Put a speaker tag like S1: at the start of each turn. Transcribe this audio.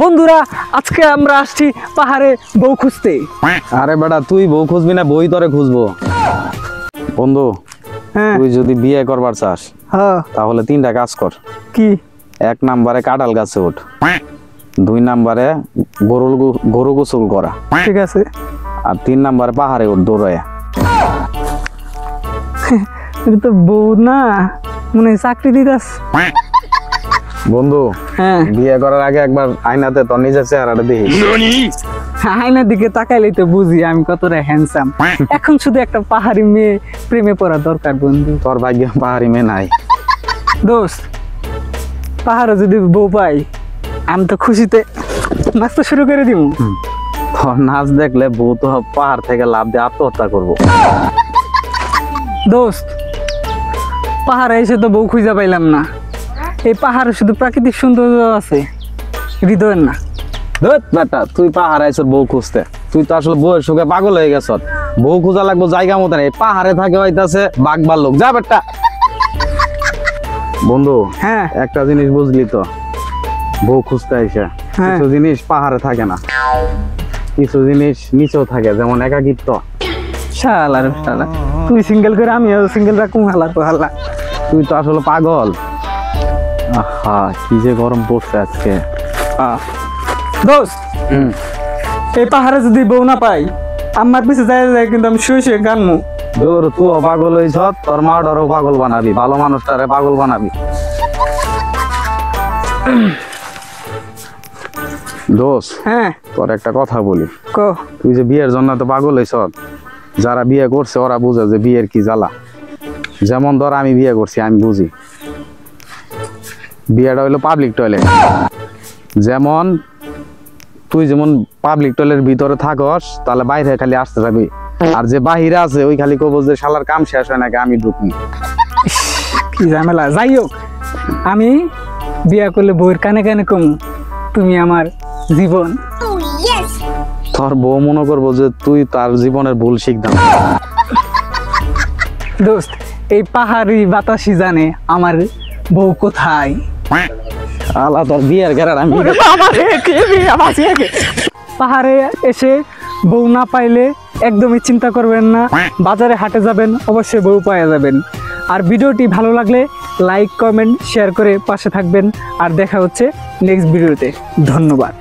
S1: বন্ধুরা আজকে আমরা আসছি পাহাড়ে বউ খুঁজতে।
S2: আরে বেটা তুই বউ খুঁজবি না, বই তরে খুঁজবো। বন্ধু তুই যদি বিয়ে করবার চাস তাহলে তিনটা কাজ কর।
S1: কি?
S2: 1 নম্বরে কাঁঠাল গাছে ওঠ, 2 নম্বরে গরু গোসল করা,
S1: ঠিক আছে,
S2: আর 3 নম্বরে পাহাড়ে ওঠ দৌড়ায়।
S1: এটা তো বউ না, মনে হয় চাকরি দিতাস।
S2: বন্ধু বিয়ে করার আগে একবার আয়নাতে তোর নিজের চেহারাটা দেখিস।
S1: আয়নার দিকে তাকাইলেই তো বুঝি আমি কতটা হ্যান্ডসাম। এখন শুধু একটা পাহাড়ি মেয়ে প্রেমে পড়া দরকার বন্ধু।
S2: তোর ভাগ্য পাহাড়ি মেয়ে নাই।
S1: দোস্ত পাহাড়ে যদি বউ পাই আমি তো খুশিতে নাচতে শুরু করে দিব।
S2: তোর নাচ দেখলে বউ তো পাহাড় থেকে লাফ দিয়ে আত্মহত্যা করবো।
S1: দোস্ত পাহাড়ে এসে তো বউ খুঁজে পাইলাম না। এই পাহাড়ে শুধু প্রাকৃতিক সৌন্দর্য আছে, হৃদয়ের না।
S2: বেটা তুই পাহাড়ে আইছ বউ খুঁজতে, তুই তো আসলে বউয়ের সুখে পাগল হয়ে গেছ। বউ খোঁজা লাগবো জায়গা মতো নেই, পাহাড়ে থাকে হইতাছে বাঘ ভাল্লুক। যা বেটা। বন্ধু একটা জিনিস বুঝলি তো, বউ খুঁজতে আইসা কিছু জিনিস পাহাড়ে থাকে না, কিছু জিনিস নিচেও থাকে, যেমন একাকিত্ব।
S1: শালা রে শালা, তুই সিঙ্গেল করে আমিও সিঙ্গেল রাখুম। হালা তো হালা,
S2: তুই তো আসলে পাগল। আহা কি যে গরম পড়ছে আজকে।
S1: দোস্ত এই পাহাড়ে যদি বউ না পাই আমার পিছে যায় যায় কিন্তু আমি শুয়ে শুয়ে গানমু।
S2: দূর তুই পাগল হইছ, তোর মা ডরও পাগল বানাবি, ভালো মানুষটারে পাগল বানাবি। দোস্ত তোর একটা কথা বলি, তুই যে বিয়ের জন্য তো পাগল হইছ, যারা বিয়ে করছে ওরা বুঝে যে বিয়ের কি জ্বালা। যেমন ধর আমি বিয়ে করছি, আমি বুঝি বিয়েটা হইলো পাবলিক টয়লেট। যেমন তুই যেমন পাবলিক টয়লেটের ভিতরে থাকস, তাহলে বাইরে খালি আসতে যাবি, আর যে বাহিরে আছে ওই খালি কব যে শালার কাম শেষ হয় নাকি আমি ঢুকি।
S1: কি ঝামেলা। যাই হোক, আমি বিয়ে করলে বউয়ের কানে কানে কম তুমি আমার জীবন।
S2: তোর বউ মনে করবো যে তুই তার জীবনের ভুল শিখতাম।
S1: দোস্ত এই পাহাড়ি বাতাসি জানে আমার বউ কোথায়।
S2: আলা তোর বিয়ের ঘেরার আমি
S1: পাহাড়ে এসে বউ না পাইলে একদমই চিন্তা করবেন না, বাজারে হাটে যাবেন, অবশ্যই বউ পাওয়া যাবেন। আর ভিডিওটি ভালো লাগলে লাইক কমেন্ট শেয়ার করে পাশে থাকবেন। আর দেখা হচ্ছে নেক্সট ভিডিওতে। ধন্যবাদ।